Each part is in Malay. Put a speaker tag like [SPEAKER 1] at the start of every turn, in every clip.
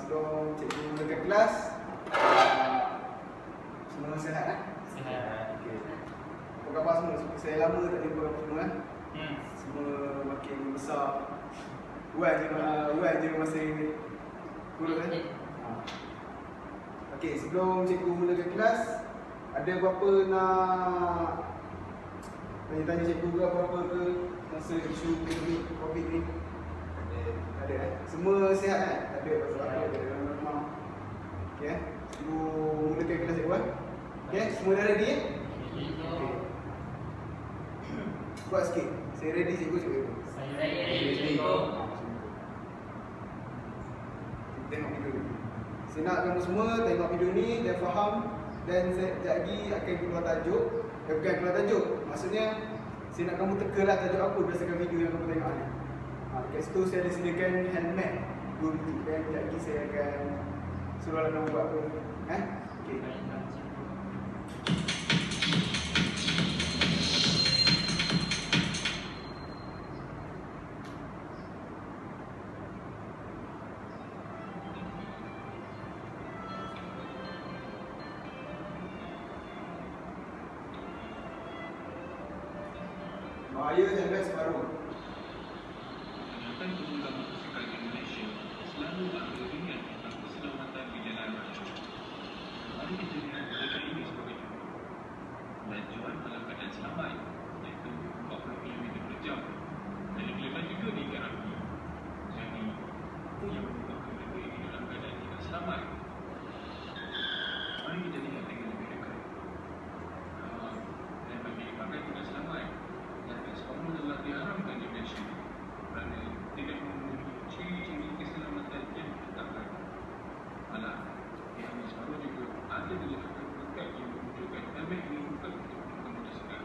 [SPEAKER 1] sebelum cikgu mulakan kelas, semua sihat kan?
[SPEAKER 2] Sihat.
[SPEAKER 1] Okey. Apa khabar semua? Saya lama tak jumpa semua kan? Semua makin besar. Uai je masih kurus kan? Okey, sebelum cikgu mulakan kelas, ada apa-apa nak tanya-tanya cikgu ke apa-apa ke masa isu COVID ni? Ada eh? Semua sihat kan? Tak ada pasal apa, ada normal. Okey eh? Cikgu mulakan kelas cikgu kan? Okey, semua dah ready eh? Okey. Buat sikit. Saya ready cikgu, cikgu.
[SPEAKER 2] Saya ready cikgu.
[SPEAKER 1] Tengok video ni. Saya nak kamu semua tengok video ni dan faham, dan saya sekejap lagi akan keluar tajuk. Bukan keluar tajuk, maksudnya saya nak kamu tekalah tajuk apa berdasarkan video yang kamu tengok ni. Kat situ saya ada sediakan handmade 2 biji, dan sekejap lagi saya akan suruh kamu buat apa. Okey. Bahaya handbag separuh.
[SPEAKER 3] Peningkatan jumlah motosikal di Malaysia selalu ambil ingat tentang keselamatan di jalan raya. Mari kita lihat data ini sebagai contoh. Lajuan dalam keadaan selamat iaitu 40 km per jam dan diletakkan juga di garanti. Jadi, apa yang menyebabkan kereta ini dalam keadaan tidak selamat? Mari kita lihat dengan lebih dekat. Dan bagi dipakai tidak selamat, handbag separuh adalah diharamkan di Malaysia kerana tidak memenuhi ciri-ciri keselamatan yang ditetapkan. Malah, pihak separuh juga ada diletakkan peringkat yang menunjukkan handbag ini bukan untuk pengguna motosikal.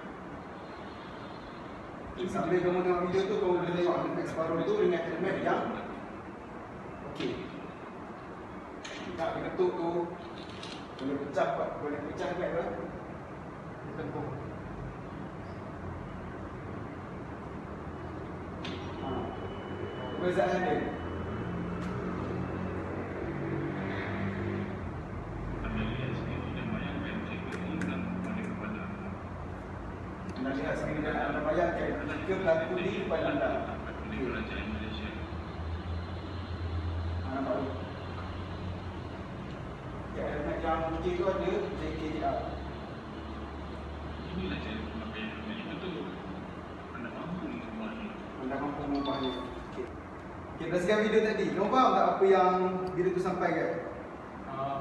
[SPEAKER 1] Sambil kamu tengok video tu, kamu boleh tengok handbag separuh tu dengan handbag yang okey. Tak ketuk tu boleh pecah bag kan? Ketuk. Perbezaan dia.
[SPEAKER 3] Anda lihat sendiri dan bayangkan jika hilang pada kepala anda.
[SPEAKER 1] Anda lihat sendiri dan anda bayangkan jika berlaku di depan anda.
[SPEAKER 3] Di kerajaan Malaysia.
[SPEAKER 1] Nampak tu? Handbag yang putih tu ada JKJR.
[SPEAKER 3] Inilah cara pemakaian handbag yang betul. Anda mampu mengubahnya.
[SPEAKER 1] Anda mampu mengubahnya. Okey. Okey, berdasarkan video tadi, kamu faham tak apa yang video tu sampaikan?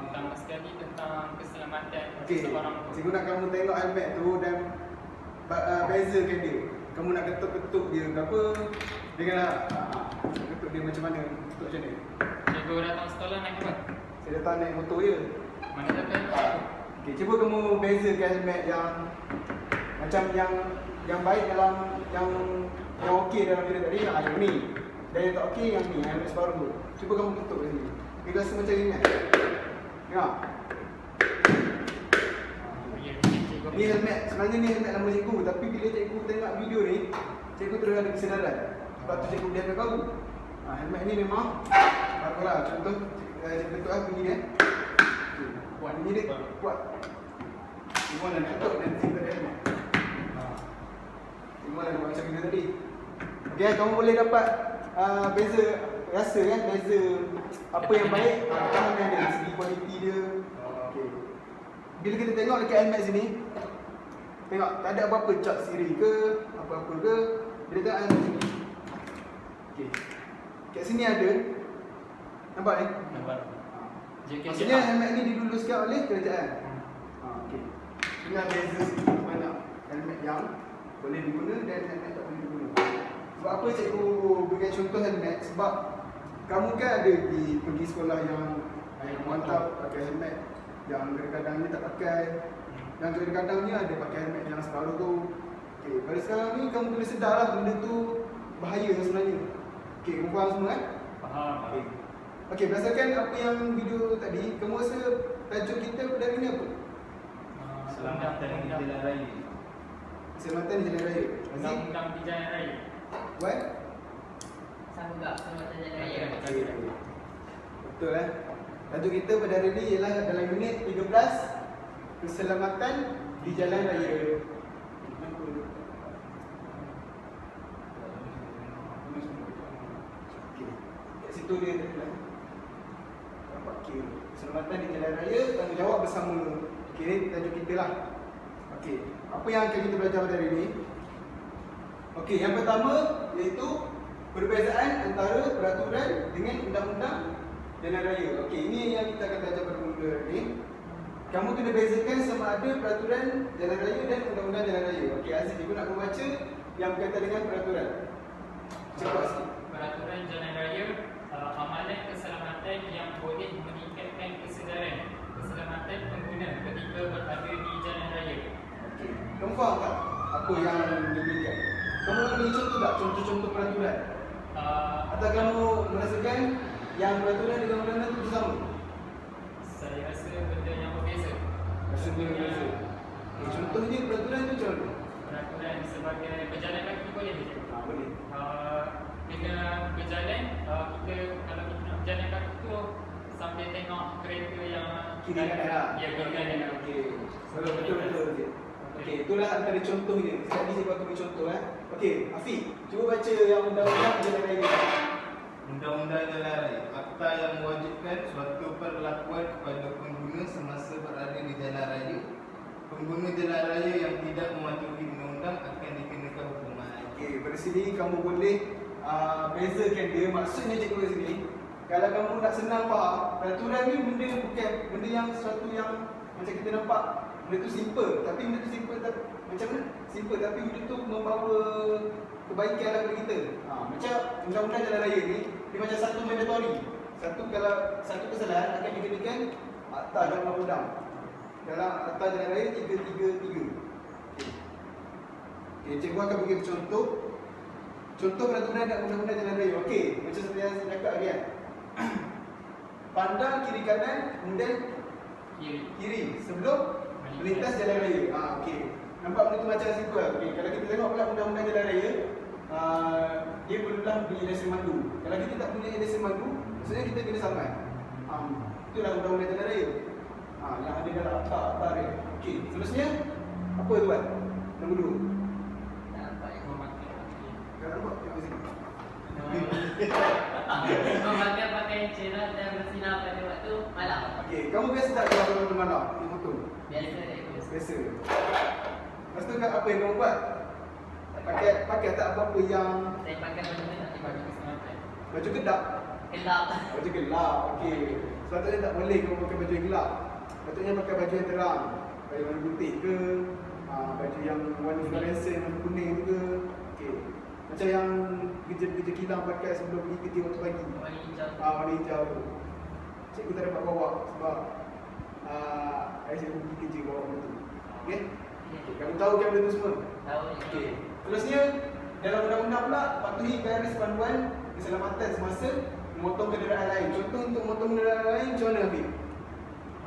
[SPEAKER 2] Pertama sekali tentang keselamatan
[SPEAKER 1] Okey,
[SPEAKER 2] seseorang.
[SPEAKER 1] cikgu nak kamu tengok handbag tu dan bezakan dia. Kamu nak ketuk-ketuk dia ke apa? Dia kena ketuk dia macam mana? Ketuk macam mana?
[SPEAKER 2] Cikgu datang sekolah naik apa?
[SPEAKER 1] Saya datang naik motor je.
[SPEAKER 2] Mana datang?
[SPEAKER 1] Okey, cuba kamu bezakan handbag yang macam yang baik dalam yang okey dalam video tadi yang ni. Dan yang tak okey yang ni, handbag separuh tu. Cuba kamu ketuk kat sini. Dia rasa macam ni kan? Tengok. Ni handbag, sebenarnya ni handbag nama cikgu, tapi bila cikgu tengok video ni, cikgu terus ada kesedaran. Sebab tu cikgu dia tahu. Handbag ni memang apalah, contoh cikgu ketuk bunyi dia. Buat bunyi dia kuat. Cikgu nak ketuk dan cikgu tak ada handbag. Cikgu nak buat macam video tadi. Okey, kamu boleh dapat beza rasa kan, beza apa yang baik, tahan dia dari segi kualiti dia. Okey. Bila kita tengok dekat handbag sini, tengok tak ada apa-apa cap siri ke, apa-apa ke. Bila tengok handbag sini. Okey. Kat sini ada. Nampak ni?
[SPEAKER 2] Nampak.
[SPEAKER 1] Maksudnya handbag ni diluluskan oleh kerajaan. Okey. Tinggal beza sikit mana handbag yang boleh diguna dan handbag tak boleh diguna. Sebab apa cikgu berikan contoh handbag? Sebab kamu kan ada pergi sekolah yang mantap pakai handbag, yang kadang-kadang ni tak pakai, yang kadang-kadang ni ada pakai handbag yang separuh tu. Okey, pada sekarang ni kamu boleh sedar lah benda tu bahaya sebenarnya. Okey, kamu faham semua kan?
[SPEAKER 2] Faham.
[SPEAKER 1] Okey, berdasarkan apa yang video tadi, kamu rasa tajuk kita dari ni apa?
[SPEAKER 2] Keselamatan di jalan raya.
[SPEAKER 1] Keselamatan di jalan raya.
[SPEAKER 2] Undang-undang di jalan raya.
[SPEAKER 1] What?
[SPEAKER 4] Sama tak sama jalan raya.
[SPEAKER 1] Okey. Betul Tajuk kita pada hari ni ialah dalam unit 13, keselamatan di jalan raya. Okey. Kat situ dia terkenal. Nampak okey. Keselamatan di jalan raya, tanggungjawab bersama. Okey, tajuk kita lah. Okey. Apa yang akan kita belajar pada hari ni? Okey, yang pertama iaitu perbezaan antara peraturan dengan undang-undang jalan raya. Okey, ini yang kita akan belajar pada mula hari ni. Kamu kena bezakan sama ada peraturan jalan raya dan undang-undang jalan raya. Okey, Aziz, ibu nak membaca yang berkaitan dengan peraturan. Cepat sikit.
[SPEAKER 2] Peraturan jalan raya, amalan keselamatan yang boleh meningkatkan keselamatan pengguna ketika berada di jalan raya.
[SPEAKER 1] Okey, kamu faham tak apa yang diberikan? Kamu boleh contoh tak contoh-contoh peraturan? Atau kamu merasakan yang peraturan dengan undang-undang itu bersama?
[SPEAKER 2] Saya rasa benda yang berbeza.
[SPEAKER 1] Rasa benda berbeza. Okay, contohnya peraturan itu macam mana?
[SPEAKER 2] Peraturan sebagai berjalan kaki boleh je.
[SPEAKER 1] Boleh.
[SPEAKER 2] Bila berjalan, kita kalau kita nak berjalan kaki tu sambil tengok kereta yang
[SPEAKER 1] Kiri kanan.
[SPEAKER 2] Ya, kiri kanan.
[SPEAKER 1] Okey. Betul. Okey, itulah antara contohnya. Sekali saya bagi contoh Okey, Afiq, cuba baca yang undang-undang jalan raya.
[SPEAKER 4] Undang-undang jalan raya, akta yang mewajibkan suatu perlakuan kepada pengguna semasa berada di jalan raya. Pengguna jalan raya yang tidak mematuhi undang-undang akan dikenakan hukuman.
[SPEAKER 1] Okey, pada sini kamu boleh bezakan dia. Maksudnya cikgu kat sini, kalau kamu nak senang faham, peraturan ni benda bukan benda yang sesuatu yang macam kita nampak benda tu simple, tapi benda tu simple macam mana? Simple tapi benda tu membawa kebaikan lah kepada kita. Macam undang-undang jalan raya ni, dia macam satu mandatory. Kalau satu kesalahan akan dikenakan akta dalam undang-undang. Dalam akta jalan raya 333. Okey, cikgu akan bagi contoh. Contoh peraturan dan undang-undang jalan raya. Okey, macam seperti yang saya cakap tadi pandang kiri kanan, kemudian kiri sebelum melintas jalan raya. Okey. Nampak benda tu macam simple. Okey, kalau kita tengok pula undang-undang jalan raya, dia perlulah beli lesen mandu. Kalau kita tak punya lesen mandu, maksudnya kita kena saman. Itulah undang-undang jalan raya. Yang ada dalam akta dia. Okey, seterusnya apa tuan? Nombor 2. Kalau nampak tengok sini.
[SPEAKER 5] Memakai pakaian cerah dan bersinar pada waktu malam.
[SPEAKER 1] Okey, kamu biasa tak keluar waktu malam? Di motor?
[SPEAKER 5] Biasa.
[SPEAKER 1] Biasa. Lepas tu apa yang kamu buat? Pakai tak apa-apa yang
[SPEAKER 5] Saya pakai baju nak baju keselamatan.
[SPEAKER 1] baju kedap?
[SPEAKER 5] Gelap.
[SPEAKER 1] Baju gelap, okey. Sepatutnya tak boleh kamu pakai baju yang gelap. Sepatutnya pakai baju yang terang. Baju warna putih ke, baju yang warna fluorescent, warna kuning tu ke. Okey. Macam yang kerja-kerja kilang pakai sebelum pergi kerja waktu pagi.
[SPEAKER 5] Warna hijau.
[SPEAKER 1] Warna hijau tu. Cikgu tak dapat bawa sebab saya pergi kerja bawa benda tu. Okey? Okay, kamu tahu kan benda tu semua?
[SPEAKER 5] Tahu.
[SPEAKER 1] Okey. Terusnya dalam undang-undang pula patuhi garis panduan keselamatan semasa memotong kenderaan lain. Contoh untuk memotong kenderaan lain macam mana Habib?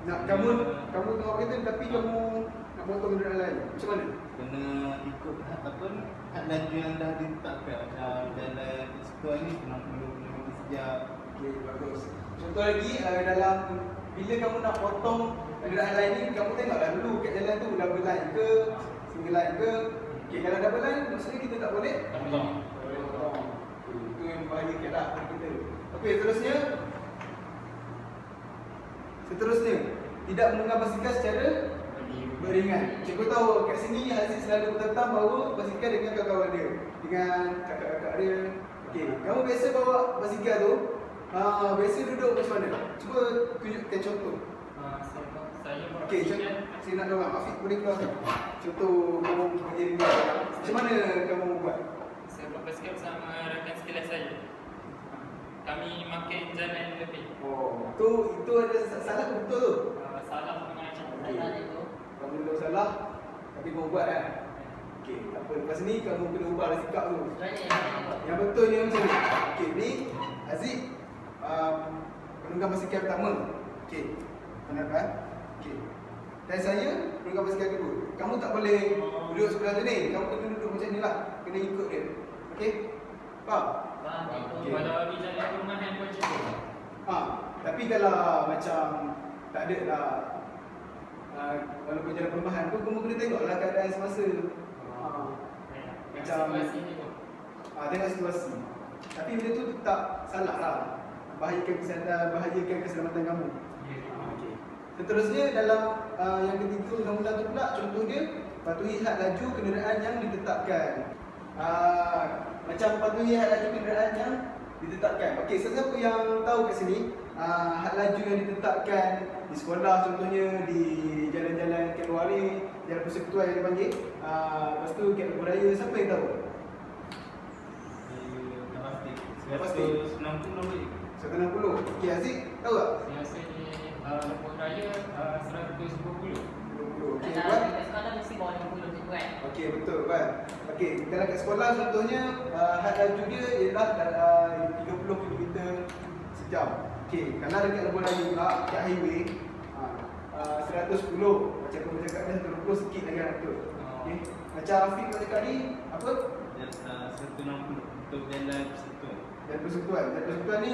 [SPEAKER 1] Nak kamu tengok kereta tapi kamu nak potong kenderaan lain. Macam mana?
[SPEAKER 4] Kena ikut had laju yang dah ditetapkan. Macam jalan sekolah ni 60 km sejam.
[SPEAKER 1] Okey, bagus. Contoh lagi dalam bila kamu nak potong kenderaan lain ni, kamu tengoklah dulu kat jalan tu double line ke, single line ke. Okey, kalau double line maksudnya kita tak boleh potong. Itu yang membahayakan lah bagi kita. Okey, seterusnya tidak menggunakan basikal secara beringat. Cikgu tahu kat sini Aziz selalu bertentang bawa basikal dengan kawan-kawan dia, dengan kakak-kakak dia. Okey, kamu biasa bawa basikal tu, biasa duduk macam mana? Cuba tunjukkan contoh.
[SPEAKER 2] Saya
[SPEAKER 1] Okey, saya nak dorang. Afiq boleh keluarkan contoh kamu kerja ni. Macam mana kamu buat?
[SPEAKER 2] Saya buat basikal bersama rakan sekelas saya. Kami makin jalan lebih.
[SPEAKER 1] Itu ada salah ke betul tu?
[SPEAKER 2] Salah dengan
[SPEAKER 1] Okey.
[SPEAKER 5] Salah itu.
[SPEAKER 1] Kamu dulu salah, tapi kamu buat kan? Okey, tak apa. Lepas ni kamu kena ubahlah sikap tu. Yang betulnya macam ni. Okey, ni Aziz penunggang basikal pertama. Okey. Kenapa? Okey. Dan saya penunggang basikal kedua. Kamu tak boleh duduk sebelah tu ni. Kamu kena duduk macam ni lah. Kena ikut dia. Okey? Faham?
[SPEAKER 5] Faham itu.
[SPEAKER 1] Okey.
[SPEAKER 2] Kalau di jalan perumahan pun cukup.
[SPEAKER 1] Tapi kalau macam tak ada lah, walaupun jalan perumahan pun kamu kena tengoklah keadaan semasa. Macam
[SPEAKER 2] situasi ni pun.
[SPEAKER 1] Tengok situasi. Tapi benda tu tak salah lah. Bahayakan keselamatan kamu. Okey. Seterusnya dalam yang ketiga undang-undang tu pula, contoh dia patuhi had laju kenderaan yang ditetapkan. Macam patuhi had laju kenderaan yang ditetapkan. Okey, sesiapa yang tahu kat sini had laju yang ditetapkan di sekolah, contohnya di jalan-jalan Kat Luar ni, jalan persekutuan yang dipanggil. Lepas tu Kat Lebuh Raya, siapa yang tahu?
[SPEAKER 4] Tak pasti. 160 lebih.
[SPEAKER 1] 160. Okey, Aziz tahu tak?
[SPEAKER 2] Saya rasa di Lebuh Raya 120.
[SPEAKER 1] 20. Okey,
[SPEAKER 5] Kalau
[SPEAKER 1] Wan?
[SPEAKER 5] kat sekolah mesti bawah 60 je kan.
[SPEAKER 1] Okey, betul kan. Okey, kalau kat sekolah contohnya had laju dia ialah 30 km sejam. Okey, kalau dekat Lebuh Raya pula, kat highway 110. Macam aku cakap dah 120 sikit lagi betul. Okey. Macam Afiq kau cakap ni apa?
[SPEAKER 4] 160 untuk jalan persekutuan.
[SPEAKER 1] Jalan persekutuan. Jalan persekutuan ni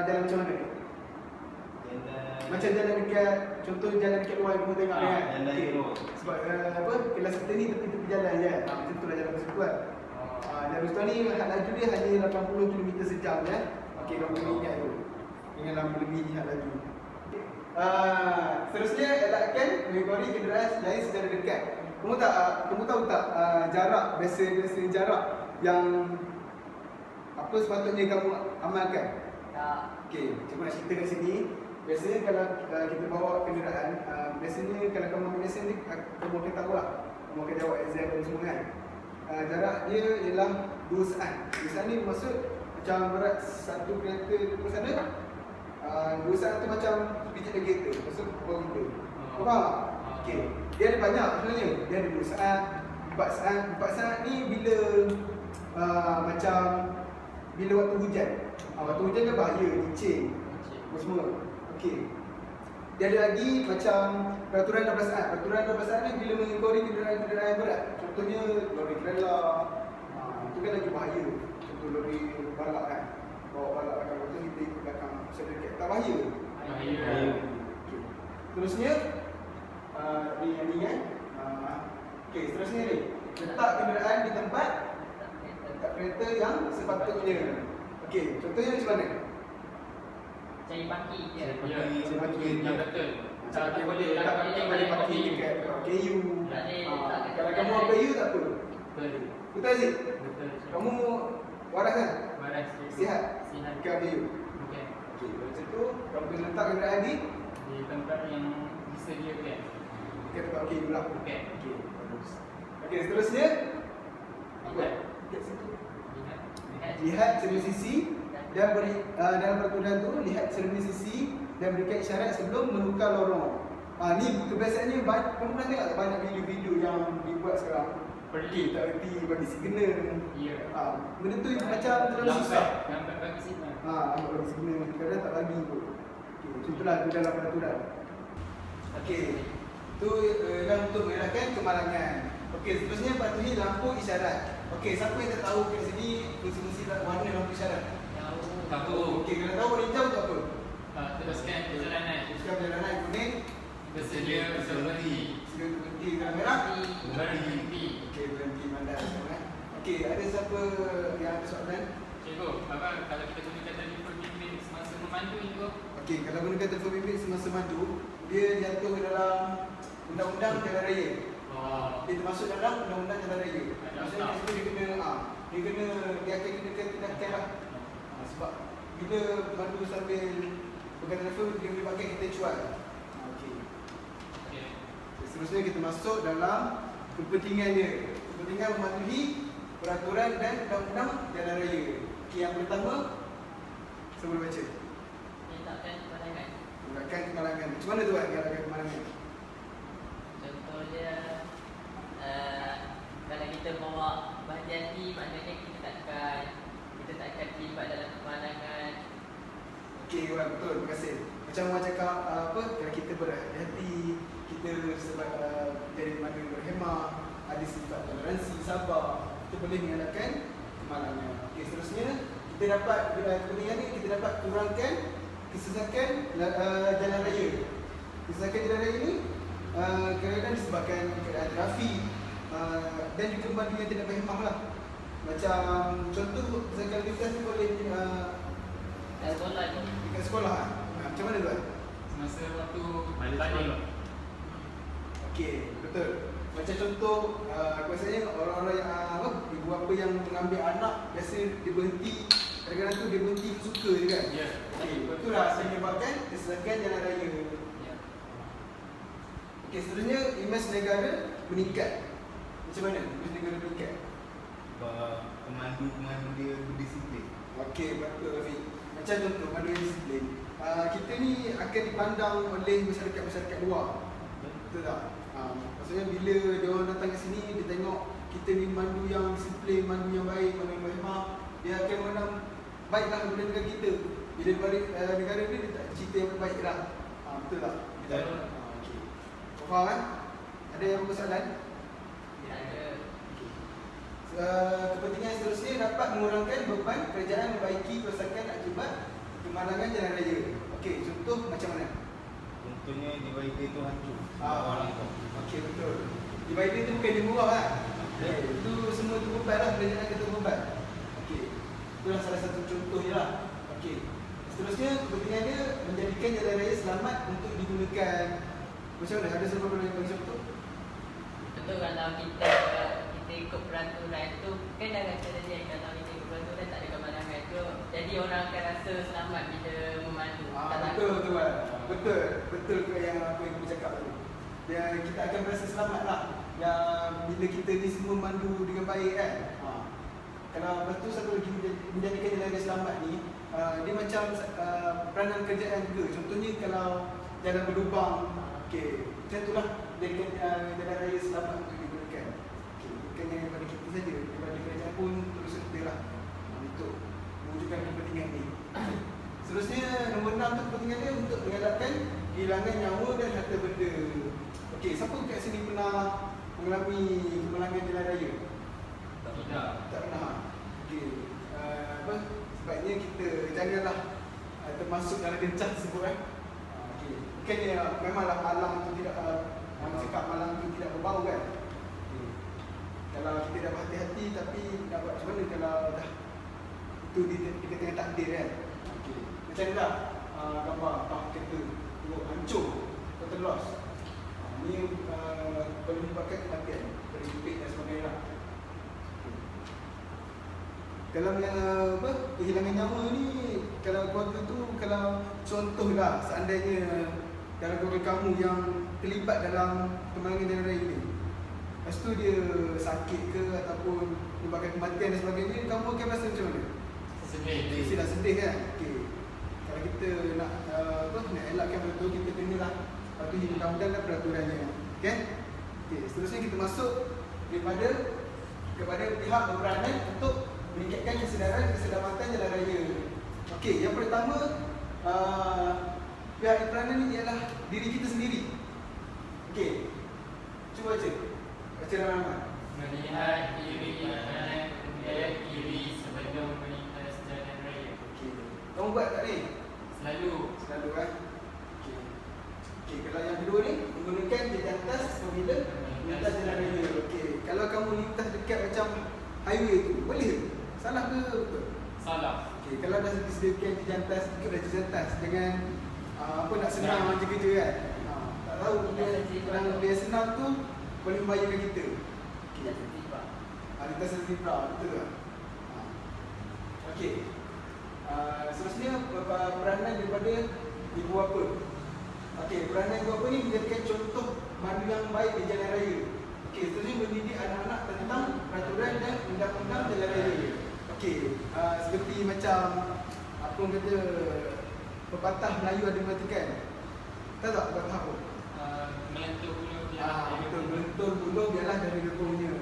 [SPEAKER 1] jalan macam mana ni?
[SPEAKER 4] Jalan
[SPEAKER 1] Macam jalan dekat, contoh jalan dekat luar yang kamu tengok ni kan?
[SPEAKER 4] jalan
[SPEAKER 1] Okey.
[SPEAKER 4] road.
[SPEAKER 1] Sebab apa? Kelas kita ni tepi-tepi jalan je kan? Macam tu lah jalan persekutuan. Jalan persekutuan ni had laju dia hanya 80 km sejam ya. Okey, kamu kena ingat tu. Janganlah melebihi had laju. Seterusnya elakkan mengekori kenderaan lain secara dekat. Kamu tahu tak jarak, biasa jarak yang apa sepatutnya kamu amalkan?
[SPEAKER 5] Tak.
[SPEAKER 1] Okey, cuba nak cerita kat sini. Biasanya kalau kita bawa kenderaan, biasanya kalau kamu ambil lesen ni, kamu akan tahu lah. Kamu akan jawab exam dan semua kan. Jarak dia ialah 2 saat. 2 saat ni maksud macam berat satu kereta ke sana. 2 saat tu macam biji kereta. Maksud bawa kita. Kau faham tak? Okey. Dia ada banyak sebenarnya. Dia ada 2 saat, 4 saat. 4 saat ni bila macam bila waktu hujan. Waktu hujan kan bahaya, licin. Apa semua. Okey. Dia ada lagi macam peraturan 12 saat. Peraturan 12 saat ni bila mengekori kenderaan-kenderaan yang berat. Contohnya lori trailer. Itu kan lagi bahaya. Contoh lori balak kan. Bawa balak belakang, lepas tu kita ikut belakang. Sedikit tak bahaya.
[SPEAKER 2] Bahaya.
[SPEAKER 1] Okey. Terusnya yang ni kan. Okey, seterusnya ni. Letak kenderaan di tempat kereta yang sepatutnya. Okey, contohnya macam mana?
[SPEAKER 5] Cari parking je.
[SPEAKER 2] Ya,
[SPEAKER 1] Parking.
[SPEAKER 2] yang betul.
[SPEAKER 1] Tak boleh
[SPEAKER 2] Kalau
[SPEAKER 1] boleh parking dekat KU.
[SPEAKER 5] Tak boleh letak kat
[SPEAKER 1] Kalau kamu
[SPEAKER 5] jalan.
[SPEAKER 1] KU tak apa.
[SPEAKER 2] Betul.
[SPEAKER 1] Betul Aziz?
[SPEAKER 2] Betul.
[SPEAKER 1] Kamu waras kan?
[SPEAKER 2] Baras.
[SPEAKER 1] Sihat?
[SPEAKER 2] Sihat.
[SPEAKER 1] Dekat KU.
[SPEAKER 2] Okey.
[SPEAKER 1] Okey, macam tu kamu kena letak kenderaan di
[SPEAKER 2] Di tempat yang disediakan.
[SPEAKER 1] dekat tempat KU lah.
[SPEAKER 2] Okey.
[SPEAKER 1] Okey, bagus. Okey, seterusnya apa?
[SPEAKER 2] Lihat.
[SPEAKER 1] Dekat situ.
[SPEAKER 2] Lihat.
[SPEAKER 1] Lihat cermin sisi dan beri dalam peraturan tu lihat cermin sisi dan berikan isyarat sebelum menukar lorong. Ni kebiasaannya kamu pernah tengok tak banyak video-video yang dibuat sekarang? Pergi tak erti bagi signal.
[SPEAKER 2] Ya.
[SPEAKER 1] Benda tu macam terlalu susah.
[SPEAKER 2] Lambat bagi signal.
[SPEAKER 1] Ambil bagi signal kadang tak bagi pun. Okey, contohlah tu dalam peraturan. Okey. Tu yang untuk mengelakkan kemalangan. Okey, seterusnya patuhi lampu isyarat. Okey, siapa yang tak tahu kat sini fungsi-fungsi warna lampu isyarat?
[SPEAKER 2] Tahu.
[SPEAKER 1] Okey, kalau tahu warna hijau tu apa?
[SPEAKER 2] Teruskan perjalanan.
[SPEAKER 1] Teruskan perjalanan kuning,
[SPEAKER 2] Bersedia untuk berhenti.
[SPEAKER 1] segera berhenti kalau merah.
[SPEAKER 2] Berhenti.
[SPEAKER 1] Okey, berhenti mandang semua. Okey, ada siapa yang ada soalan?
[SPEAKER 2] Cikgu, kalau kita gunakan telefon bimbit semasa memandu itu?
[SPEAKER 1] Okey, kalau gunakan telefon bimbit semasa mandu, dia jatuh dalam undang-undang jalan raya. Dia termasuk dalam undang-undang jalan raya. Maksudnya kat situ dia akan kena tindakan lah. Sebab bila mandu sambil pegang telefon, dia boleh pakai kita cuan. Okey.
[SPEAKER 2] Okey.
[SPEAKER 1] Seterusnya kita masuk dalam kepentingan dia. Kepentingan mematuhi peraturan dan undang-undang jalan raya. Okey, yang pertama, saya boleh baca.
[SPEAKER 5] Letakkan pandangan.
[SPEAKER 1] Elakkan kemalangan. Macam mana tu kan elakkan kemalangan?
[SPEAKER 5] Contohnya kalau kita bawa berhati-hati, maknanya kita takkan terlibat dalam kemalangan.
[SPEAKER 1] Okey, Wan, betul. Terima kasih. Macam Wan cakap kalau kita berhati-hati, kita sebab jadi manusia berhemah, ada sifat toleransi, sabar, kita boleh mengelakkan kemalangan. Okey, seterusnya kita dapat kepentingan ni kita dapat kurangkan kesesakan jalan raya. Kesesakan jalan raya ni kadang-kadang disebabkan keadaan trafik dan juga pemandu yang tidak berhemah lah. Macam contoh kesesakan lalu lintas ni boleh
[SPEAKER 5] sekolah ni.
[SPEAKER 1] dekat sekolah. Macam mana tuan?
[SPEAKER 2] Semasa waktu
[SPEAKER 3] Balik
[SPEAKER 2] balik.
[SPEAKER 3] sekolah.
[SPEAKER 1] Okey, betul. Macam contoh biasanya orang-orang yang ibu bapa yang mengambil anak biasa dia berhenti, kadang-kadang tu dia berhenti suka je kan.
[SPEAKER 2] Ya.
[SPEAKER 1] Okey, betul lah menyebabkan kesesakan jalan raya.
[SPEAKER 5] Ya.
[SPEAKER 1] Okey, seterusnya imej negara meningkat. Macam mana imej negara meningkat?
[SPEAKER 4] Pemandu-pemandu dia berdisiplin.
[SPEAKER 1] Okey, betul Rafiq. Macam contoh pemandu yang disiplin. Kita ni akan dipandang oleh masyarakat-masyarakat luar. Betul tak? Maksudnya bila dia orang datang ke sini, dia tengok kita ni mandu yang disiplin, mandu yang baik, mandu yang berhemah, dia akan memandang baiklah kepada negara kita. Bila balik negara ni, dia tak cerita yang baik dah. Betul tak?
[SPEAKER 5] Betul.
[SPEAKER 1] Okey. Kau faham kan? Ada yang bersoalan?
[SPEAKER 5] Tak ada.
[SPEAKER 1] Kepentingan seterusnya dapat mengurangkan beban kerajaan membaiki kerosakan akibat kemalangan jalan raya. Okey, contoh macam mana?
[SPEAKER 4] Contohnya divider tu hancur.
[SPEAKER 1] Orang tu. Okey, betul. Divider tu bukan dia murah kan? Itu semua tu beban lah, kerajaan kita beban. Okey. Itulah salah satu contoh je lah. Okey. Seterusnya kepentingan dia menjadikan jalan raya selamat untuk digunakan. Macam mana? Ada siapa yang bagi contoh?
[SPEAKER 5] Betul, kalau kita ikut peraturan tu kan dah kata tadi, kalau kita ikut peraturan tak ada kemalangan tu, jadi orang akan rasa selamat bila memandu. Tak
[SPEAKER 1] Betul tu kan. Betul ke yang apa yang aku cakap tu. Kita akan merasa selamat lah yang bila kita ni semua mandu dengan baik kan. Kalau lepas tu satu lagi menjadikan jalan raya selamat ni, dia macam peranan kerajaan juga. Contohnya kalau jalan berlubang, okey, macam itulah jadikan jalan raya selamat untuk digunakan. Okey, bukan yang daripada kita saja, daripada kerajaan pun terus serta lah untuk mewujudkan kepentingan ni. Seterusnya nombor 6 tu kepentingan dia untuk mengelakkan kehilangan nyawa dan harta benda. Okey, siapa kat sini pernah mengalami kemalangan jalan raya?
[SPEAKER 2] Tidak.
[SPEAKER 1] Tak pernah. Okey. Sebaiknya kita janganlah termasuk dalam gencah tersebut kan. Okey. Bukannya memanglah malam tu tidak orang cakap malam tu tidak berbau kan. Okey. Kalau kita dah berhati-hati tapi nak buat macam mana kalau dah itu di tengah takdir kan. Okey. Macam ni lah gambar kereta tengok hancur, total loss. Ini boleh menyebabkan kematian, berhubung dan sebagainya. Kalau kehilangan nyawa ni, kalau keluarga tu, kalau contohlah seandainya dalam keluarga kamu yang terlibat dalam kemalangan jalan raya ni, lepas tu dia sakit ke ataupun menyebabkan kematian dan sebagainya, kamu akan rasa macam mana?
[SPEAKER 2] Sedih.
[SPEAKER 1] Mesti dah sedih kan? Okey. Kalau kita nak nak elakkan benda tu, kita kenalah patuhi undang-undang dan peraturannya. Okey? Okey, seterusnya kita masuk kepada pihak berperanan untuk meningkatkan keselamatan jalan raya. Okey, yang pertama pihak berperanan ni ialah diri kita sendiri. Okey. Cuba baca. Baca ramai.
[SPEAKER 2] Melihat diri kanan, kemudian kiri sebelum melintas jalan raya.
[SPEAKER 1] Okey. Kamu buat tak ni?
[SPEAKER 2] Selalu.
[SPEAKER 1] Selalu kan? Okey. Okey, kalau yang kedua ni menggunakan jantas apabila lintas jalan raya. Okey, kalau kamu lintas dekat macam highway tu, boleh ke? Salah ke betul?
[SPEAKER 2] Salah.
[SPEAKER 1] Okey, kalau dah disediakan jantas, ikut dah jantas dengan apa nak senang je kerja kan. Tak tahu dia senang tu boleh membahayakan kita.
[SPEAKER 5] Kita tertiba.
[SPEAKER 1] Lintas zebra, betul tak? Okey. Seterusnya peranan daripada ibu bapa. Okey, peranan ibu bapa ni menjadikan contoh mandu yang baik di jalan raya. Okey, seterusnya mendidik anak-anak tentang peraturan dan undang-undang jalan raya. Okey, seperti macam apa orang kata pepatah Melayu ada mengatakan. Tahu tak pepatah apa?
[SPEAKER 2] Melentur bulu
[SPEAKER 1] Betul, melentur bulu biarlah dari lekungnya.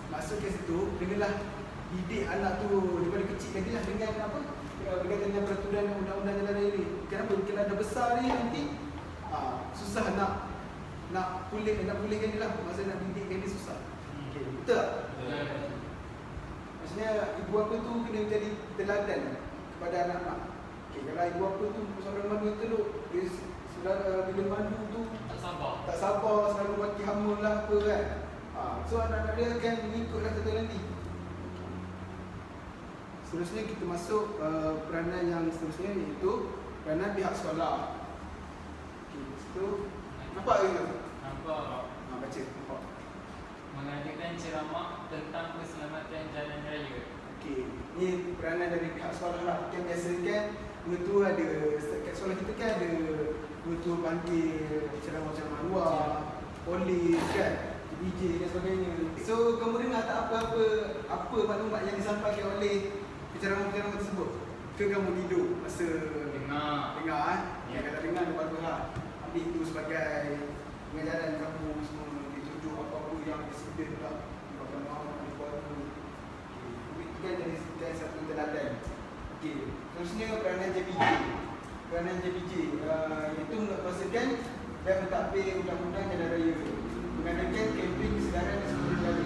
[SPEAKER 1] Maksud ke situ, kenalah didik anak tu daripada kecil lagi lah dengan apa? Berkaitan dengan peraturan dan undang-undang jalan raya ni. Kenapa? Kalau dah besar ni nanti susah nak pulihkan dia lah. Maksudnya nak didikkan dia susah. Okay, betul tak? Maksudnya ibu bapa tu kena menjadi teladan kepada anak-anak. Okay, kalau ibu apa tu saudara madu teluk, dia saudara bila madu tu
[SPEAKER 2] Tak sabar.
[SPEAKER 1] tak sabar, selalu mati hama lah apa kan. So anak-anak dia akan mengikutlah kata nanti. Seterusnya kita masuk peranan yang seterusnya, iaitu peranan pihak sekolah. Okay, situ nampak ke tu?
[SPEAKER 2] Nampak.
[SPEAKER 1] Baca, nampak.
[SPEAKER 2] Mengadakan ceramah tentang keselamatan jalan raya.
[SPEAKER 1] Okey, ni peranan dari pihak sekolah lah. Kan biasa kan mentua ada, kat sekolah kita kan ada mentua panggil ceramah-ceramah luar, polis kan, DJ dan sebagainya. So kamu dengar tak apa maklumat yang disampaikan oleh penceramah-penceramah tersebut? Ke kamu tidur masa dengar Ya, kalau dengar tu bagus lah. Ambil itu sebagai pengajaran kamu semua, ditunjuk apa-apa yang disebut tak. Bapak mahu, kan jadi satu teladan. Okey, terusnya peranan JPJ. Peranan JPJ itu memaksudkan dan mentadbir undang-undang jalan raya, mengadakan kempen kesedaran dan seluruh negara.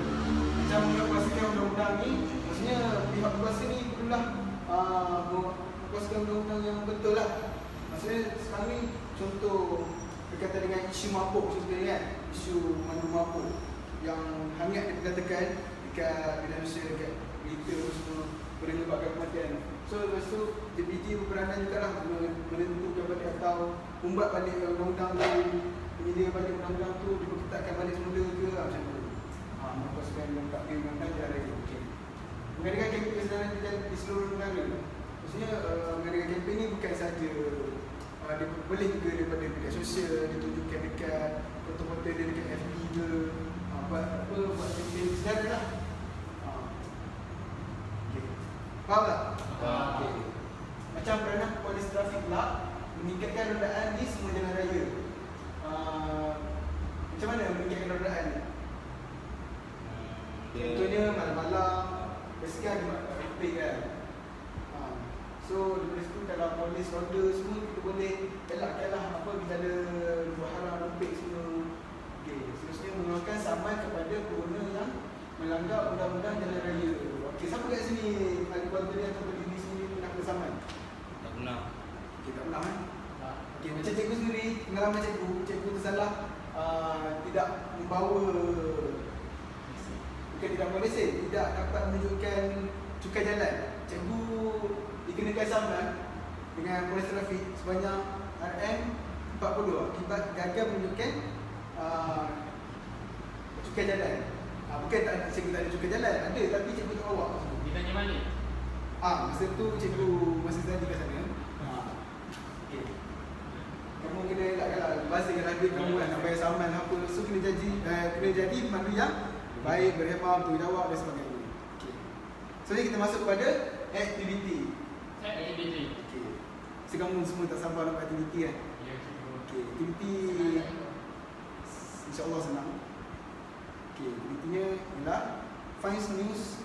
[SPEAKER 1] Macam mengapaskan undang-undang ni, maksudnya pihak berkuasa ni perlulah mengapaskan undang-undang yang betul lah. Maksudnya sekarang ni contoh berkaitan dengan isu mabuk contohnya kan, isu mandu mabuk yang hangat diperkatakan dekat media sosial, dekat berita semua, boleh menyebabkan kematian. So lepas tu JPJ berperanan juga lah menentukan balik atau umbat balik undang-undang tu, penyedia balik undang-undang tu, diperketatkan balik semula ke macam tu. Mengkoskan dan takbir undang-undang jalan raya. Okay. Mengadakan kempen kesedaran di seluruh negara. Maksudnya mengadakan kempen ni bukan sahaja dia boleh juga daripada media sosial, ditunjukkan dekat foto-foto dia dekat FB ke, buat kempen kesedaran lah. Faham tak? Okay. Macam peranan polis trafik pula, meningkatkan rondaan di semua jalan raya. Macam mana meningkatkan rondaan ni? Contohnya malam-malam, biasanya ada repeat kan. So daripada situ kalau polis ronda semua, kita boleh elakkanlah apa gejala buah haram, repeat semua. Okay. Seterusnya mengeluarkan saman kepada pengguna yang melanggar undang-undang jalan raya. Okey, siapa kat sini ada keluarga dia atau berdiri sini pernah kena saman?
[SPEAKER 4] Tak pernah.
[SPEAKER 1] Okey, tak pernah kan? Okey, macam cikgu sendiri, pengalaman cikgu tersalah tidak membawa, bukan tidak membawa lesen, tidak dapat menunjukkan cukai jalan. Cikgu dikenakan saman dengan polis trafik sebanyak RM40 akibat gagal menunjukkan cukai jalan. Bukan tak ada, cikgu tak ada cukai jalan, ada tapi cikgu tak bawa.
[SPEAKER 2] Ditanya balik.
[SPEAKER 1] Masa tu cikgu masa tadi kat sana. Okey. Kamu kena elakkanlah bazirkan duit kamu kan, nak bayar saman apa. So kena jadi pemandu yang baik, berhemah, bertanggungjawab dan sebagainya. Okey. So ni kita masuk kepada aktiviti.
[SPEAKER 2] Aktiviti.
[SPEAKER 1] Okey. So kamu semua tak sabar nak buat aktiviti kan?
[SPEAKER 2] Ya, cikgu.
[SPEAKER 1] Okey, aktiviti insya-Allah senang. Okay, aktivitinya ialah find news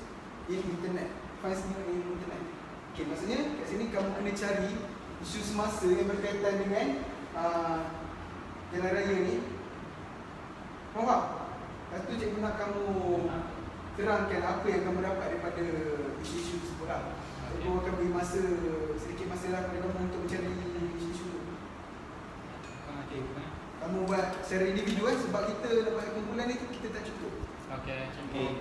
[SPEAKER 1] in internet. Find news in internet. Okay, maksudnya kat sini kamu kena cari isu semasa yang berkaitan dengan jalan raya ni. Faham tak? Lepas tu cikgu nak kamu terangkan apa yang kamu dapat daripada isu-isu tersebut lah. Cikgu akan beri masa, sedikit masa lah kepada kamu untuk mencari isu-isu tu. Okay. Kamu buat secara individu kan, sebab kita nak buat kumpulan ni kita tak cukup.
[SPEAKER 2] Okey, cikgu.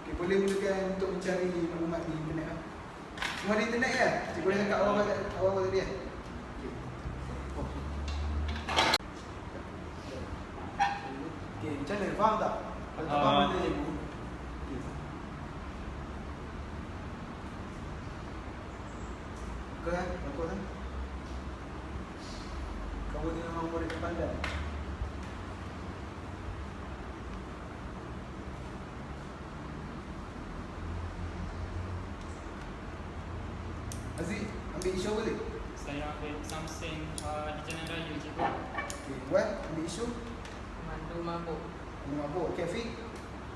[SPEAKER 1] Okay, boleh mulakan untuk mencari maklumat di internet lah. Semua di internet kan? Cikgu dah cakap awal-awal tadi kan? Okay, macam mana? Faham tak? Kalau tak faham mana cikgu? Buka kan? Bagus kan? Kamu memang murid yang pandai. Aziz, ambil isu apa ni?
[SPEAKER 2] Saya ambil something di jalan raya, cikgu.
[SPEAKER 1] Okay, buat ambil isu
[SPEAKER 5] Mandu mabuk.
[SPEAKER 1] mabuk. Okay, Afiq,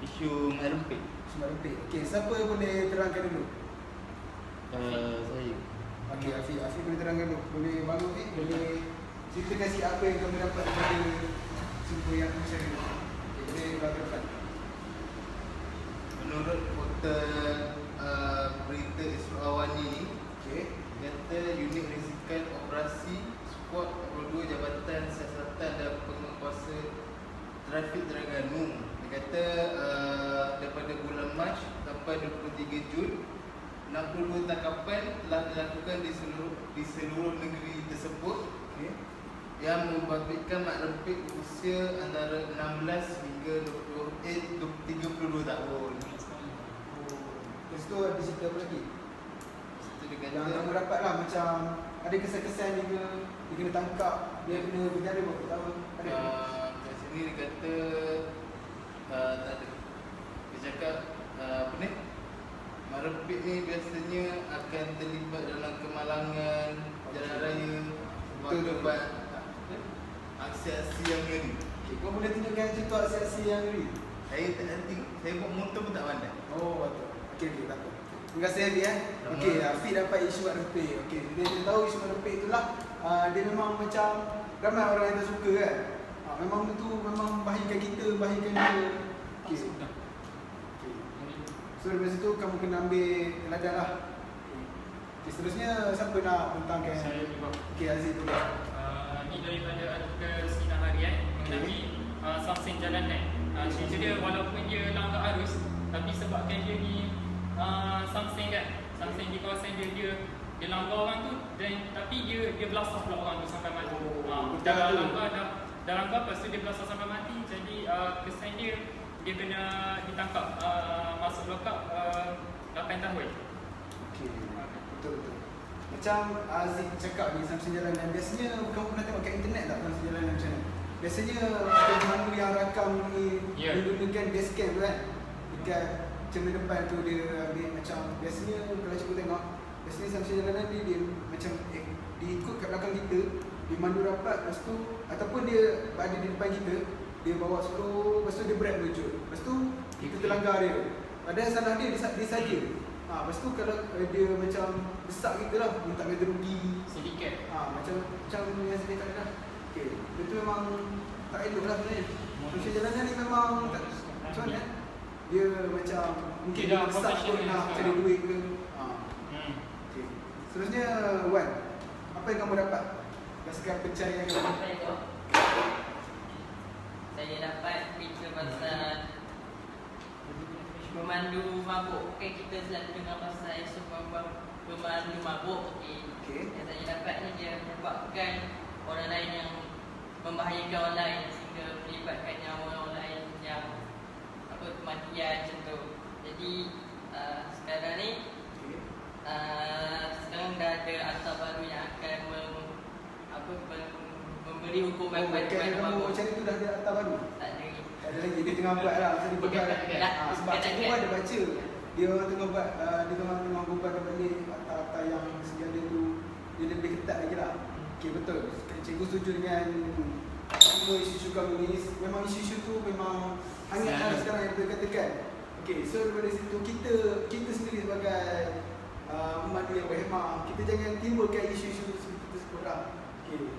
[SPEAKER 4] Isu merempit.
[SPEAKER 1] semua rempit. Okay, siapa boleh terangkan dulu?
[SPEAKER 4] Saya.
[SPEAKER 1] Okay, Afiq boleh terangkan dulu. Boleh bangun Afiq, boleh ceritakan sikit apa yang kamu dapat daripada sumber yang kamu cari. Okay, boleh bagi depan.
[SPEAKER 4] Menurut portal berita Isra Awani ni,
[SPEAKER 1] Okay.
[SPEAKER 4] kata sampai 23 Jun. 62 tangkapan telah dilakukan di seluruh negeri tersebut,
[SPEAKER 1] Okey.
[SPEAKER 4] yang membabitkan mak rempit usia antara 16 hingga 32 tahun.
[SPEAKER 1] Lepas tu ada cerita apa lagi?
[SPEAKER 4] Itu dia
[SPEAKER 1] Yang
[SPEAKER 4] kata
[SPEAKER 1] kamu dapat lah macam ada kesan-kesan dia kena tangkap, dia kena penjara berapa tahun? Ada?
[SPEAKER 4] kat sini dia kata tak ada. Dia cakap apa ni? Mak rempit ni biasanya akan terlibat dalam kemalangan jalan raya sebab aksi-aksi yang ngeri.
[SPEAKER 1] Okay, kau boleh tunjukkan cerita aksi-aksi yang ngeri?
[SPEAKER 4] Saya tak nanti, saya buat motor pun tak pandai.
[SPEAKER 1] Oh, betul. Okey, tak apa. Terima kasih Abi
[SPEAKER 4] Sama.
[SPEAKER 1] Okey, Afiq dapat isu mak rempit. Okey, dia tahu isu mak rempit itulah dia memang macam ramai orang yang tak suka kan. Memang itu memang bahayakan kita, bahayakan dia. Okey. Okey. So dari situ kamu kena ambil teladan lah. Okey, seterusnya siapa nak bentangkan?
[SPEAKER 2] Saya juga.
[SPEAKER 1] Okey, Aziz dulu.
[SPEAKER 2] Ini daripada artikel Sinar Harian mengenai Samseng Jalan Net. Cerita dia walaupun dia langgar arus, tapi sebabkan dia ni Samseng kan, Samseng di kawasan dia langgar orang tu, dan tapi dia belasah pula orang tu sampai mati. Dah langgar lepas tu dia belasah sampai mati. Jadi kesan dia kena ditangkap, masuk lokap 8 tahun.
[SPEAKER 1] Okey, betul. Macam Aziz cakap ni Samsung Jalan Net, biasanya kamu pernah tengok kat internet tak Samsung Jalan Net macam mana? Biasanya mana yang rakam ni
[SPEAKER 2] Ya.
[SPEAKER 1] dia gunakan dashcam tu kan, dekat cermin depan tu dia ambil macam, biasanya kalau cikgu tengok, biasanya Samsung Jalan Net ni dia macam dia ikut kat belakang kita, dia mandu rapat, lepas tu ataupun dia ada di depan kita, dia bawa slow, lepas tu dia brake melucut, lepas tu kita terlanggar dia, padahal salah dia saja. Lepas tu kalau dia macam besar kita lah, minta ganti rugi
[SPEAKER 2] Sedikit.
[SPEAKER 1] macam yang saya kata dah. Okey, itu memang tak elok lah sebenarnya. Samsung Jalan ni memang tak, macam mana? Dia macam mungkin
[SPEAKER 2] Tidak
[SPEAKER 1] dia besar kot
[SPEAKER 2] profesional
[SPEAKER 1] nak
[SPEAKER 2] sekarang.
[SPEAKER 1] cari duit ke. Okey. Seterusnya Wan, apa yang kamu dapat berdasarkan pencarian kamu?
[SPEAKER 5] Saya dapat berita pasal memandu mabuk. Okay, kita selalu dengar pasal isu memandu mabuk.
[SPEAKER 1] Okey.
[SPEAKER 5] Yang saya dapat ni dia menyebabkan orang lain yang membahayakan orang lain sehingga melibatkan nyawa orang lain yang kematian macam tu. Jadi sekarang ni sekarang dah ada akta baru yang akan memberi hukuman kepada
[SPEAKER 1] Kamu
[SPEAKER 5] pemandu mabuk.
[SPEAKER 1] macam itu dah ada akta baru?
[SPEAKER 5] Tak ada lagi.
[SPEAKER 1] Tak ada lagi, dia tengah buat lah, masa dia buat lah. Sebab cikgu ada baca, dia tengah buat, dia tengah buat balik akta-akta yang sedia tu, dia lebih ketat lagi lah. Okey, betul. Cikgu setuju dengan semua isu-isu kamu ni. Memang isu-isu tu memang hangat lah sekarang yang kita katakan. Okey, so daripada situ kita sendiri sebagai pemandu yang berhemah, kita jangan timbulkan isu-isu seperti tersebut lah. Okey,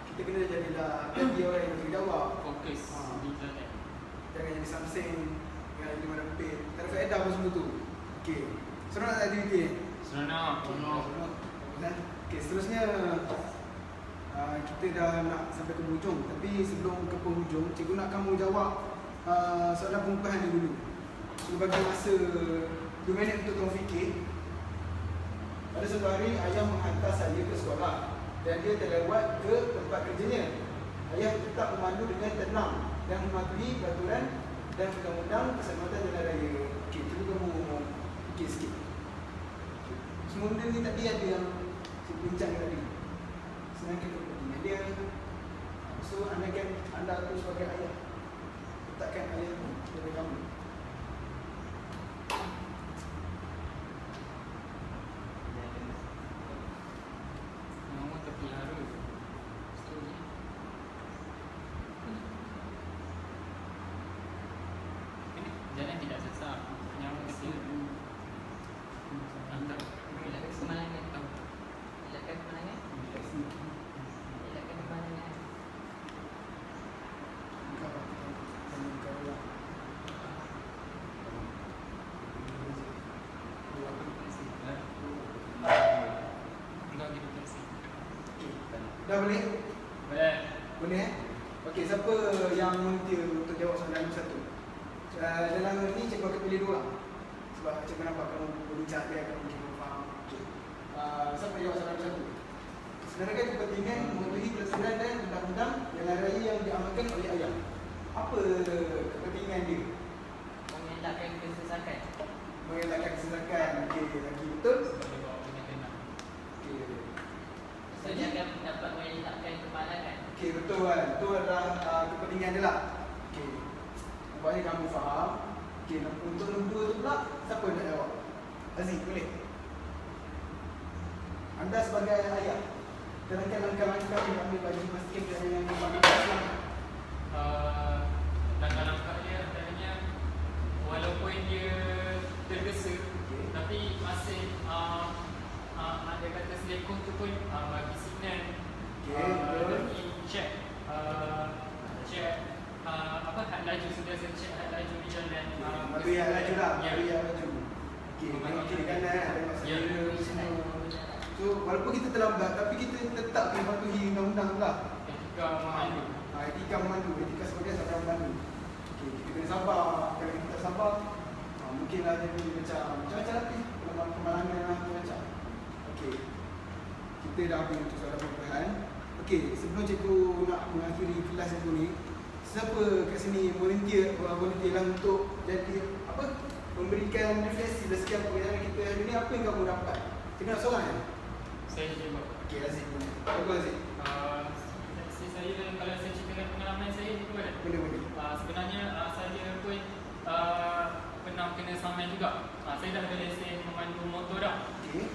[SPEAKER 1] kita kena jadilah jadi orang yang bertanggungjawab.
[SPEAKER 2] Fokus di jalan.
[SPEAKER 1] Jangan jadi Samsung, jangan jadi mana pin. Tak ada faedah pun semua tu. Okey, seronok tak aktiviti?
[SPEAKER 2] Seronok.
[SPEAKER 1] Seronok. Okey, seterusnya kita dah nak sampai ke hujung. Tapi sebelum ke penghujung, cikgu nak kamu jawab soalan pengukuhan ni dulu. Cikgu bagi masa 2 minit untuk kamu fikir. Pada suatu hari, ayah menghantar saya ke sekolah dan dia terlewat ke tempat kerjanya. Ayah tetap memandu dengan tenang dan mematuhi peraturan dan undang-undang keselamatan jalan raya. Okey, cuba kamu fikir sikit. Semua benda ni tadi ada yang saya bincangkan tadi. Senangkan kepentingan dia. So, anda tu sebagai ayah, letakkan ayah tu kepada kamu.
[SPEAKER 2] Nyawa terpelihara. Jalan tidak sesat. Nyawa terpelihara. Antara
[SPEAKER 5] Elakkan kemalangan. Elakkan kemalangan. Elakkan kemalangan.
[SPEAKER 1] Dah boleh?
[SPEAKER 2] Boleh.
[SPEAKER 1] Boleh Okey, siapa yang volunteer untuk jawab soalan nombor 1? Dalam ni cikgu akan pilih 2 orang. Sebab cikgu nampak kamu berbincang dia, kamu mungkin faham. Okay. Siapa jawab soalan satu? Sebenarnya kepentingan mematuhi peraturan dan undang-undang jalan raya yang diamalkan oleh ayah. Apa kepentingan dia?
[SPEAKER 5] Mengelakkan kesesakan.
[SPEAKER 1] Mengelakkan kesesakan. Okey, lagi betul?
[SPEAKER 2] Boleh bawa dengan tenang.
[SPEAKER 1] Okey.
[SPEAKER 5] So dia akan dapat mengelakkan kemalangan.
[SPEAKER 1] Okey, betul kan? Itu adalah kepentingan dia lah. Okey. Nampaknya kamu faham. Okey, untuk nombor dua tu pula, siapa nak jawab? Aziz, boleh? Anda sebagai ayah, terangkan langkah-langkah yang ambil bagi memastikan jalan yang selamat.
[SPEAKER 2] Langkah-langkah dia antaranya walaupun dia tergesa, tapi masih ada kata selekong tu pun bagi signal, bagi check apa had laju, sentiasa check had laju di jalan.
[SPEAKER 1] Mari yang laju lah,
[SPEAKER 2] Ya.
[SPEAKER 1] mari yang laju. Okey, tengok kiri kanan, tengok
[SPEAKER 2] Ya.
[SPEAKER 1] saya semua. So, walaupun kita terlambat, tapi kita tetap kena patuhi undang-undang lah.
[SPEAKER 2] Etika memandu.
[SPEAKER 1] Etika memandu, etika sebagai seorang pemandu. Okey, kita kena sabar. Kalau kita tak sabar, mungkinlah jadi macam-macam nanti kemalangan lah macam. Okey. Kita dah habis untuk soalan permulaan. Okey, sebelum cikgu nak mengakhiri kelas cikgu ni, siapa kat sini volunteer lah untuk jadi apa? Memberikan refleksi dari sekian perjalanan kita hari ni, apa yang kamu dapat? Cikgu nak seorang kan?
[SPEAKER 2] Saya cuba.
[SPEAKER 1] Okey, Aziz boleh. Bagus Aziz.
[SPEAKER 2] Saya kalau saya ceritakan pengalaman saya ni pun
[SPEAKER 1] Boleh.
[SPEAKER 2] sebenarnya saya pun pernah kena saman juga. Saya dah ada lesen memandu motor dah.
[SPEAKER 1] Okey.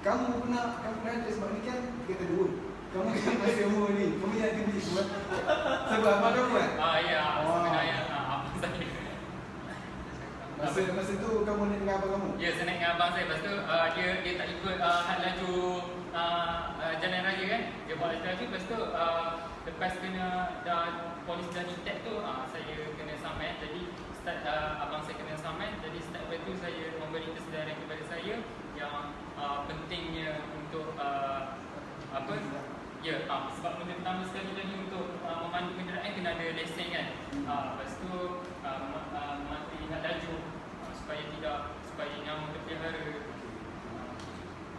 [SPEAKER 1] Kamu pernah ada sebab ni kan kita kata dua. Kamu kan masih umur ni. Kamu jangan geli buat. Sebab apa kamu kan?
[SPEAKER 2] Ya, sebenarnya apa saya
[SPEAKER 1] Masa tu kamu naik dengan abang kamu?
[SPEAKER 2] Ya, saya naik dengan abang saya. Lepas tu dia tak ikut had laju jalan raya kan. Dia buat laju. Lepas tu lepas kena polis dah detect tu, saya kena saman. Jadi start abang saya kena saman. Jadi start lepas tu saya memberi kesedaran kepada saya yang pentingnya untuk apa? Ya, sebab benda pertama sekali tadi untuk memandu kenderaan kena ada lesen kan. Lepas tu mematuhi had laju supaya nyaman terpelihara.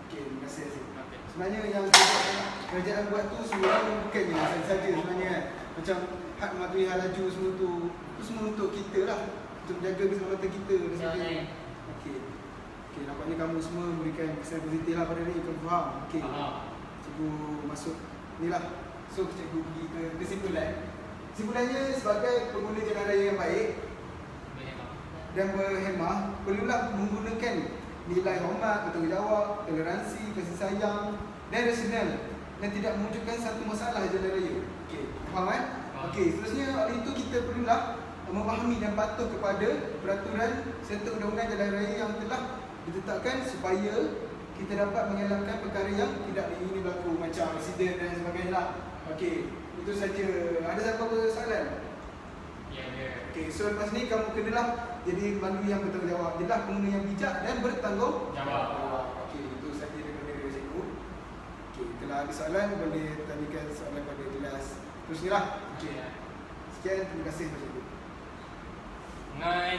[SPEAKER 1] Okey, terima kasih Aziz.
[SPEAKER 2] Okay.
[SPEAKER 1] Sebenarnya yang kerajaan buat tu sebenarnya bukannya saja sebenarnya kan. Macam hak mematuhi hal laju semua tu, itu semua untuk kita lah, untuk menjaga keselamatan kita dan sebagainya. Okey. Okey, nampaknya kamu semua memberikan kesan positif lah pada ni, kamu faham. Okey. Cikgu masuk ni lah. So cikgu pergi ke kesimpulan. Kesimpulannya sebagai pengguna jalan raya yang baik dan berhemah, perlulah menggunakan nilai hormat, bertanggungjawab, toleransi, kasih sayang dan rasional dan tidak mewujudkan satu masalah jalan raya. Okey, faham kan? Okey, seterusnya oleh itu kita perlulah memahami dan patuh kepada peraturan serta undang-undang jalan raya yang telah ditetapkan supaya kita dapat mengelakkan perkara yang tidak diingini berlaku macam aksiden dan sebagainya lah. Okey, itu saja. Ada siapa soalan?
[SPEAKER 2] Ya.
[SPEAKER 1] Okey, so lepas ni kamu kenalah jadi pemandu yang bertanggungjawab. Jadilah pengguna yang bijak dan bertanggungjawab. Okey, itu saja daripada cikgu. Okey, kalau ada soalan boleh tanyakan soalan pada kelas. Terusnya lah. Okey. Sekian, terima kasih cikgu.
[SPEAKER 2] Ngai